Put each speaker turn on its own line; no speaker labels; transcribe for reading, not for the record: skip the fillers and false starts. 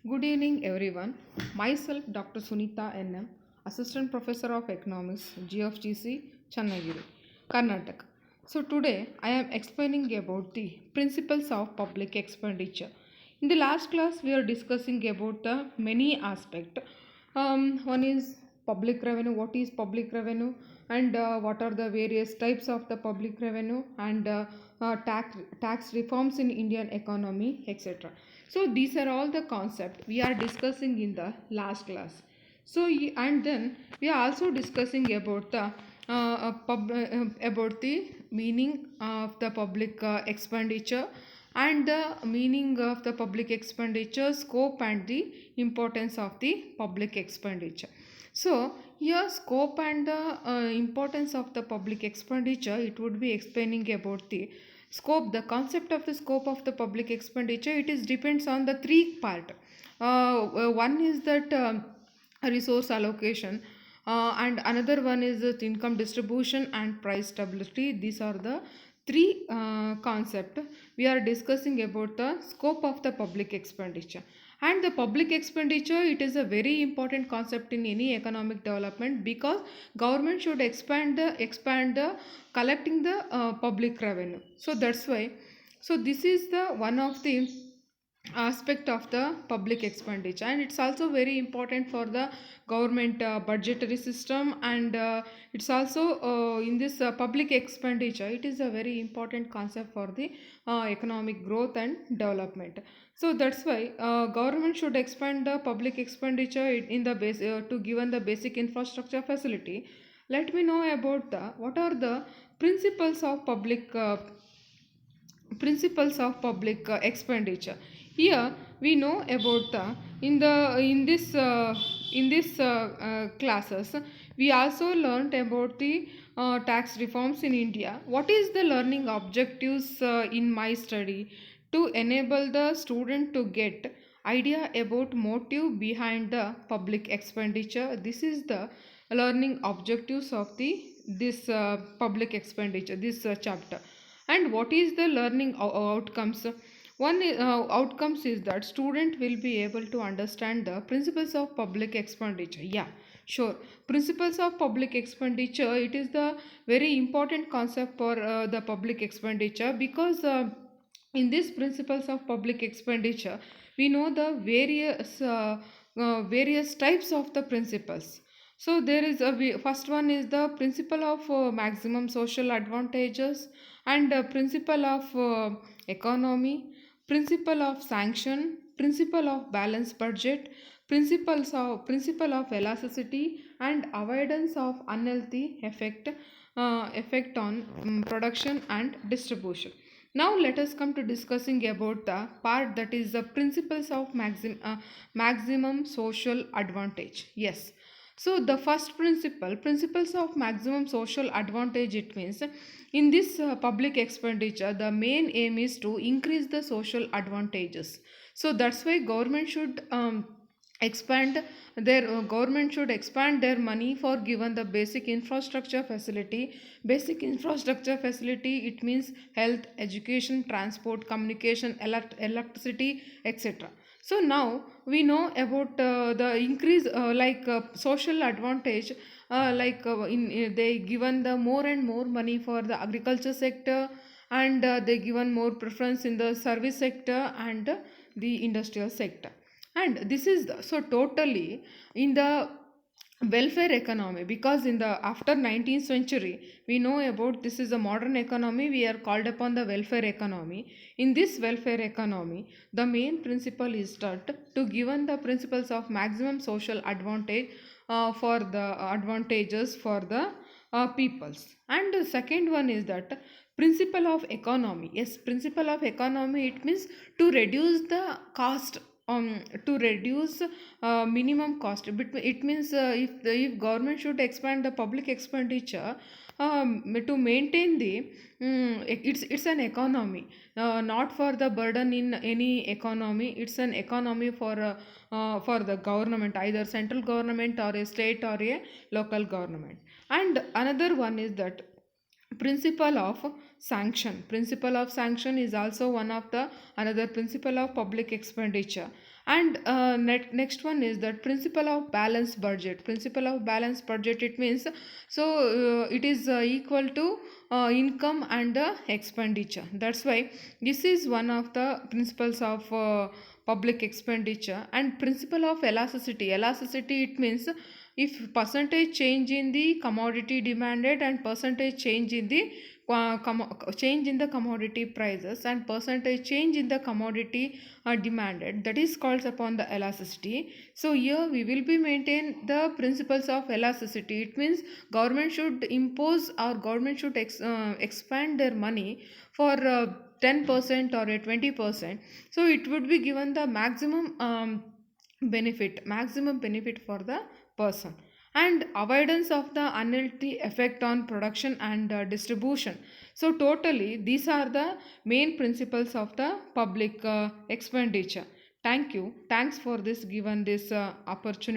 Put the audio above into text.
Good evening, everyone. Myself, Dr. Sunita N.M., Assistant Professor of Economics, GFGC, Channagiri, Karnataka. So, today I am explaining about the principles of public expenditure. In the last class, we are discussing about the many aspects. One is public revenue, what is public revenue, and what are the various types of the public revenue, and tax reforms in Indian economy, etc. So these are all the concepts we are discussing in the last class. So and then we are also discussing about the about the meaning of the public expenditure, and the meaning of the public expenditure, scope, and the importance of the public expenditure. So here scope and the importance of the public expenditure, it would be explaining about the scope. The concept of the scope of the public expenditure, it is depends on the three part. One is that resource allocation, and another one is the income distribution and price stability. These are the three concept we are discussing about the scope of the public expenditure. And the public expenditure, it is a very important concept in any economic development, because government should expand the collecting the public revenue. So that's why, so this is the one of the aspect of the public expenditure, and it's also very important for the government budgetary system. And it's also in this public expenditure, it is a very important concept for the economic growth and development. So that's why government should expand the public expenditure in the base to given the basic infrastructure facility. Let me know about the what are the principles of public expenditure. Here we know about the in this classes, we also learnt about the tax reforms in India. What is the learning objectives in my study? To enable the student to get idea about motive behind the public expenditure. This is the learning objectives of the this public expenditure, this chapter. And what is the learning outcomes? Outcomes is that student will be able to understand the principles of public expenditure. Yeah, sure. Principles of public expenditure, it is the very important concept for the public expenditure, because in these principles of public expenditure, we know the various types of the principles. So there is first one is the principle of maximum social advantages, and principle of economy, principle of sanction, principle of balanced budget, principle of elasticity, and avoidance of unhealthy effect on production and distribution. Now let us come to discussing about the part that is the principles of maximum social advantage. Yes. So the first principles of maximum social advantage, it means in this public expenditure, the main aim is to increase the social advantages. So that's why expand government should expand their money for given the basic infrastructure facility. Basic infrastructure facility, it means health, education, transport, communication, electricity, etc. So now we know about the increase social advantage, they given the more and more money for the agriculture sector, and they given more preference in the service sector and the industrial sector. And this is so totally in the welfare economy, because in the after 19th century, we know about this is a modern economy, we are called upon the welfare economy. In this welfare economy, the main principle is that to given the principles of maximum social advantage for the advantages for the peoples. And the second one is that principle of economy. Yes, principle of economy, it means to reduce the cost, to reduce minimum cost. But it means if government should expand the public expenditure to maintain the it's an economy, not for the burden in any economy. It's an economy for the government, either central government or a state or a local government. And another one is that Principle of sanction is also one of the another principle of public expenditure. And next one is that principle of balanced budget. Principle of balanced budget, it means it is equal to income and expenditure. That's why this is one of the principles of public expenditure. And principle of elasticity, it means if percentage change in the commodity demanded and percentage change in the change in the commodity prices and percentage change in the commodity demanded, that is called upon the elasticity. So here we will be maintain the principles of elasticity. It means government should impose or government should expand their money for 10% or a 20%. So it would be given the maximum benefit for the person. And avoidance of the unhealthy effect on production and distribution. So totally these are the main principles of the public expenditure. Thank you, thanks for this given this opportunity.